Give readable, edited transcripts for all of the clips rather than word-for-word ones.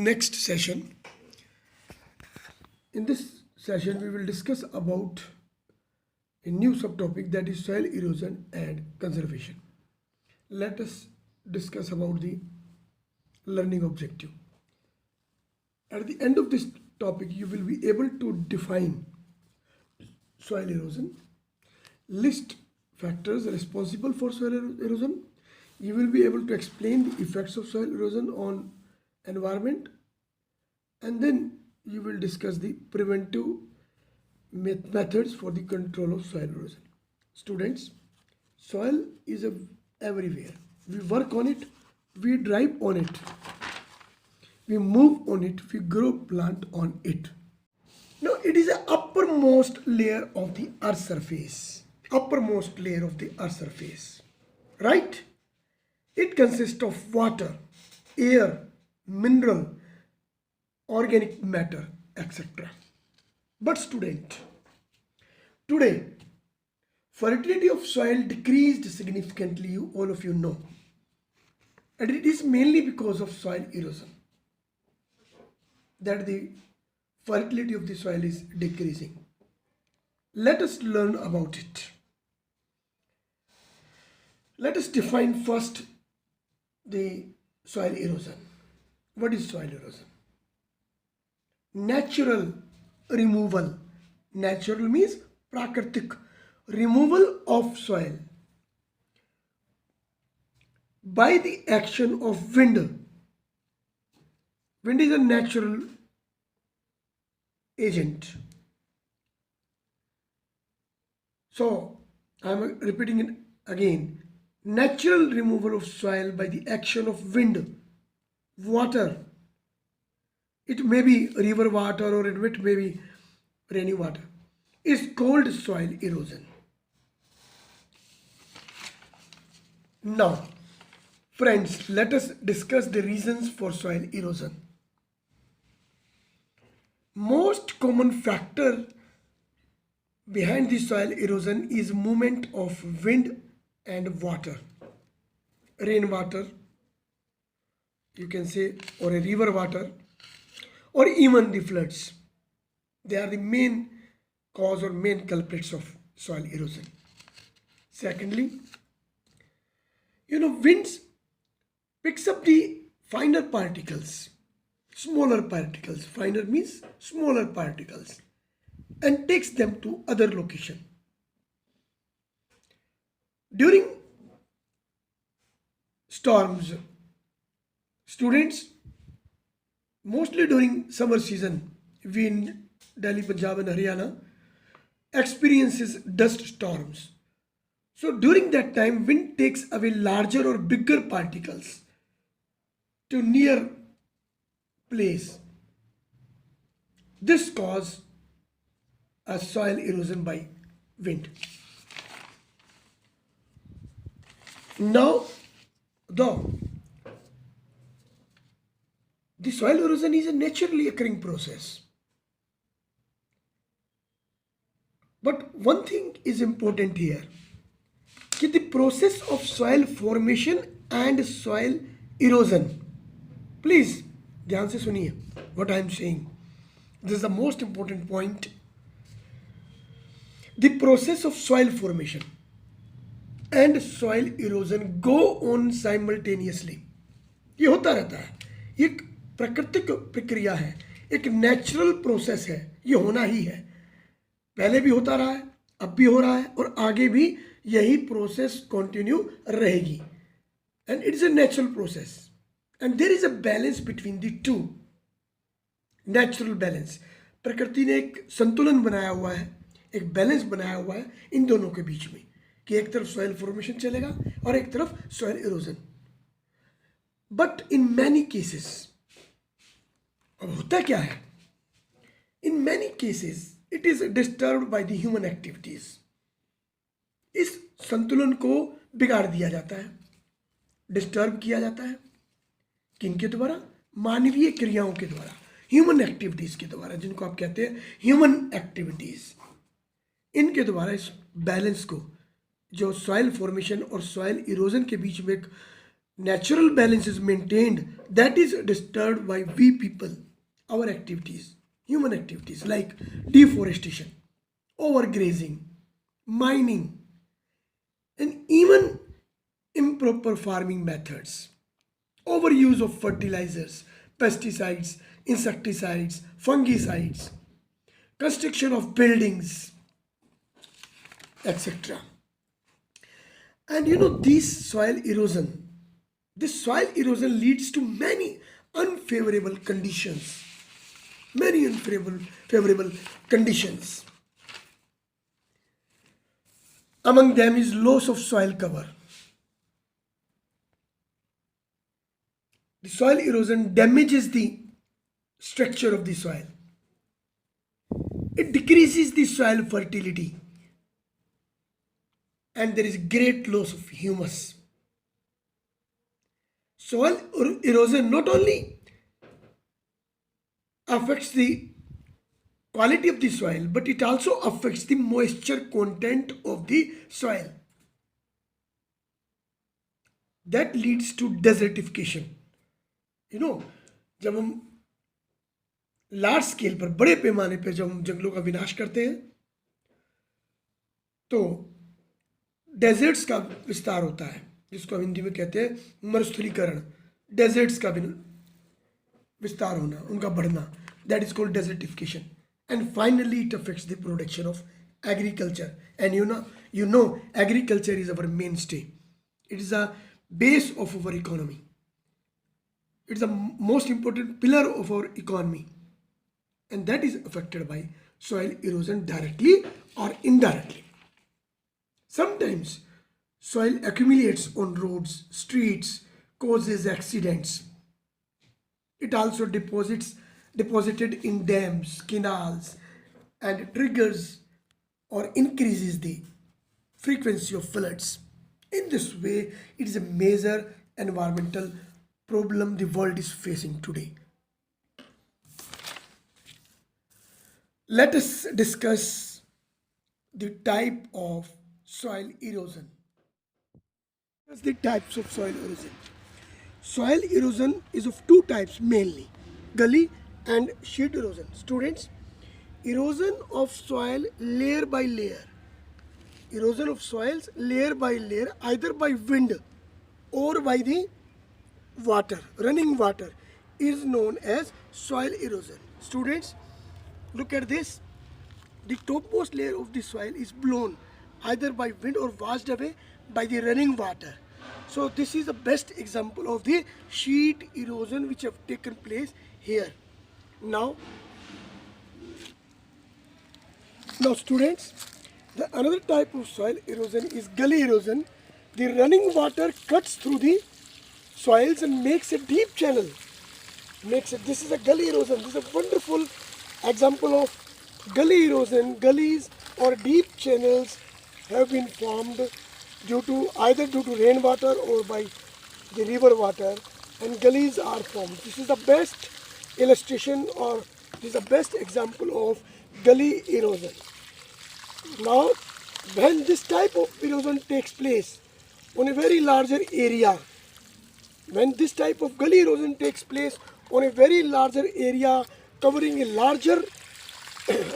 next session. In this session, we will discuss about a new subtopic, that is soil erosion and conservation. Let us discuss about the learning objective. At the end of this topic, you will be able to define soil erosion, list factors responsible for soil erosion. You will be able to explain the effects of soil erosion on environment, and then you will discuss the preventive methods for the control of soil erosion. Students, soil is everywhere. We work on it, we drive on it, we move on it, we grow plant on it. Now it is the uppermost layer of the earth surface. Uppermost layer of the earth surface, right? It consists of water, air, mineral, organic matter, etc. But student, today fertility of soil decreased significantly, all of you know, and it is mainly because of soil erosion that the fertility of the soil is decreasing. Let us learn about it. Let us define first the soil erosion. What is soil erosion? Natural removal. Natural means prakritik. Removal of soil by the action of wind. Wind is a natural agent. So, I am repeating it again. Natural removal of soil by the action of wind, water. It may be river water or it may be rainy water. Is called soil erosion. Now, friends, let us discuss the reasons for soil erosion. Most common factor behind the soil erosion is movement of wind and water. Rainwater, you can say, or a river water, or even the floods. They are the main cause or main culprits of soil erosion. Secondly, winds picks up the finer particles, smaller particles. Finer means smaller particles, and takes them to other location. During storms, students, mostly during summer season, we in Delhi, Punjab and Haryana experiences dust storms. So during that time, wind takes away larger or bigger particles to near place. This causes a soil erosion by wind. Now, though the soil erosion is a naturally occurring process, but one thing is important here, that the process of soil formation and soil erosion, please ध्यान से सुनिए what I am saying. This is the most important point. The process of soil formation and soil erosion go on simultaneously. ये होता रहता है, ये एक प्राकृतिक प्रक्रिया है, एक नेचुरल प्रोसेस है, ये होना ही है. पहले भी होता रहा है, अब भी हो रहा है और आगे भी यही प्रोसेस कंटिन्यू रहेगी. And it is a natural process and there is a balance between the two. Natural balance, प्रकृति ने एक संतुलन बनाया हुआ है, एक बैलेंस बनाया हुआ है इन दोनों के बीच में, कि एक तरफ सॉइल फॉर्मेशन चलेगा और एक तरफ soil erosion. But in many cases, अब होता क्या है, in many cases it is disturbed by the human activities. इस संतुलन को बिगाड़ दिया जाता है, डिस्टर्ब किया जाता है. किनके द्वारा? मानवीय क्रियाओं के द्वारा, ह्यूमन एक्टिविटीज के द्वारा, जिनको आप कहते हैं ह्यूमन एक्टिविटीज. इनके द्वारा इस बैलेंस को, जो सॉइल फॉर्मेशन और सॉइल इरोजन के बीच में एक Natural balance is maintained that is disturbed by we people, our activities, human activities like deforestation, overgrazing, mining, and even improper farming methods, overuse of fertilizers, pesticides, insecticides, fungicides, construction of buildings, etc. And this soil erosion leads to many unfavorable conditions, many favorable conditions. Among them is loss of soil cover. The soil erosion damages the structure of the soil. It decreases the soil fertility and there is great loss of humus. Soil erosion not only affects the quality of the soil, but it also affects the moisture content of the soil. That leads to desertification. जब हम large scale पर, बड़े पैमाने पर जब हम जंगलों का विनाश करते हैं तो डेजर्ट्स का विस्तार होता है, जिसको हम हिंदी में कहते हैं मरुस्थलीकरण, डेजर्ट्स का विस्तार होना, उनका बढ़ना, that is called desertification. And finally, it affects the production of agriculture. And you know, agriculture is our mainstay. It is a base of our economy. It's the most important pillar of our economy. And that is affected by soil erosion directly or indirectly. Sometimes soil accumulates on roads, streets, causes accidents. It also deposited in dams, canals, and triggers or increases the frequency of floods. In this way, it is a major environmental problem the world is facing today. Let us discuss the type of soil erosion. What's the types of soil erosion? Soil erosion is of two types mainly, gully and sheet erosion. Students, erosion of soil layer by layer. Erosion of soils layer by layer, either by wind or by the water, running water, is known as soil erosion. Students, look at this. The topmost layer of the soil is blown either by wind or washed away by the running water. So this is the best example of the sheet erosion which have taken place here. Now students, the another type of soil erosion is gully erosion. The running water cuts through the soils and makes a deep channel. This is a gully erosion. This is a wonderful example of gully erosion. Gullies or deep channels have been formed either due to rainwater or by the river water, and gullies are formed. This is the best illustration, or this is the best example of gully erosion. Now, when this type of erosion takes place on a very larger area, when this type of gully erosion takes place on a very larger area covering a larger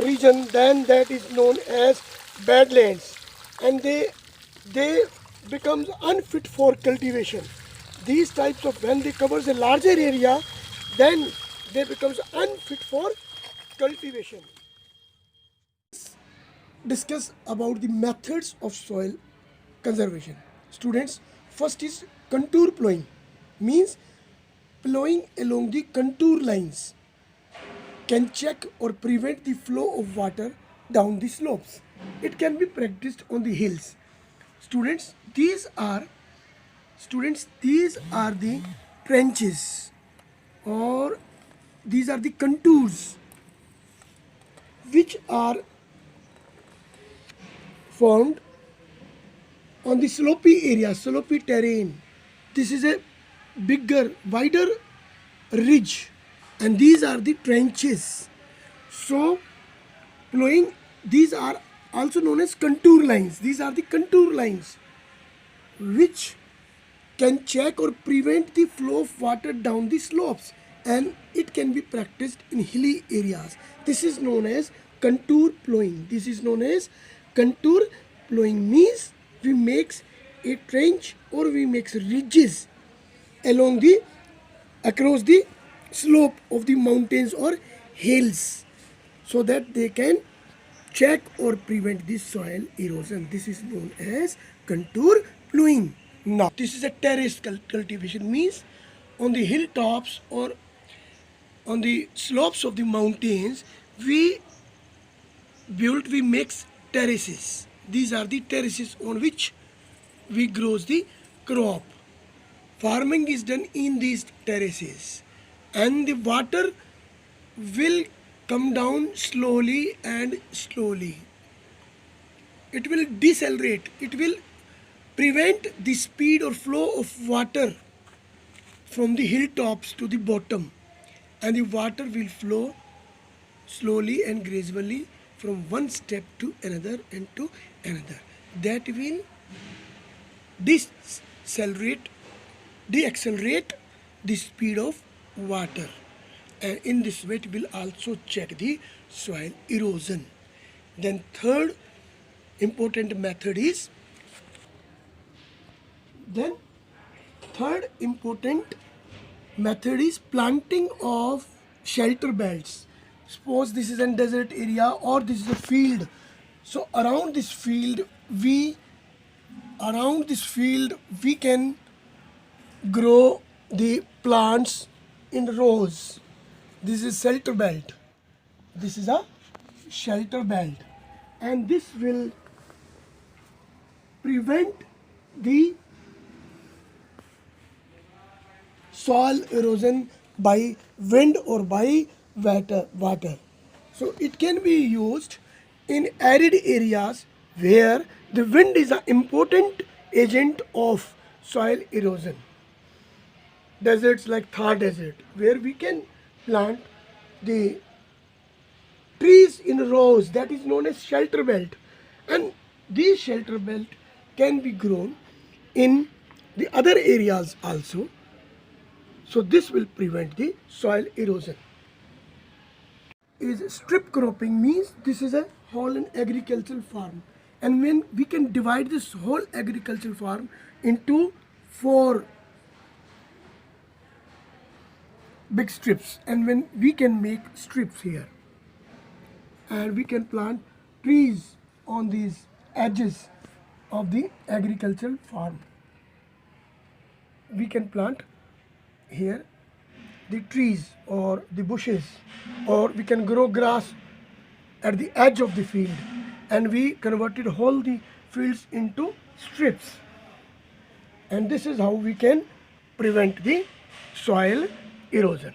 region, then that is known as badlands, and they becomes unfit for cultivation. These types of, when they covers a larger area, then they becomes unfit for cultivation. Discuss about the methods of soil conservation. Students, first is contour plowing, means plowing along the contour lines can check or prevent the flow of water down the slopes. It can be practiced on the hills. Students, these are the trenches, or these are the contours which are formed on the slopy area, slopy terrain. This is a bigger, wider ridge, and these are the trenches. So, plowing, these are also known as contour lines. These are the contour lines which can check or prevent the flow of water down the slopes, and it can be practiced in hilly areas. This is known as contour plowing. This is known as contour plowing means we makes a trench or we makes ridges along the across the slope of the mountains or hills so that they can check or prevent the soil erosion. This is known as contour plowing. Now, this is a terrace cultivation means on the hilltops or on the slopes of the mountains we makes terraces. These are the terraces on which we grows the crop. Farming is done in these terraces and the water will come down slowly and slowly. It will decelerate. It will prevent the speed or flow of water from the hilltops to the bottom, and the water will flow slowly and gradually from one step to another and to another. That will decelerate, deaccelerate the speed of water, and in this way it will also check the soil erosion. Then third important method is planting of shelter belts. Suppose this is a desert area or this is a field. So around this field we can grow the plants in rows. This is shelter belt. This is a shelter belt, and this will prevent the soil erosion by wind or by water. So it can be used in arid areas where the wind is an important agent of soil erosion. Deserts like Thar Desert, where we can plant the trees in rows, that is known as shelter belt, and these shelter belt can be grown in the other areas also. So this will prevent the soil erosion. Is strip cropping means this is a whole an agricultural farm, and when we can divide this whole agricultural farm into 4 big strips, and when we can make strips here and we can plant trees on these edges of the agricultural farm. We can plant here the trees or the bushes, or we can grow grass at the edge of the field, and we converted whole the fields into strips, and this is how we can prevent the soil erosion.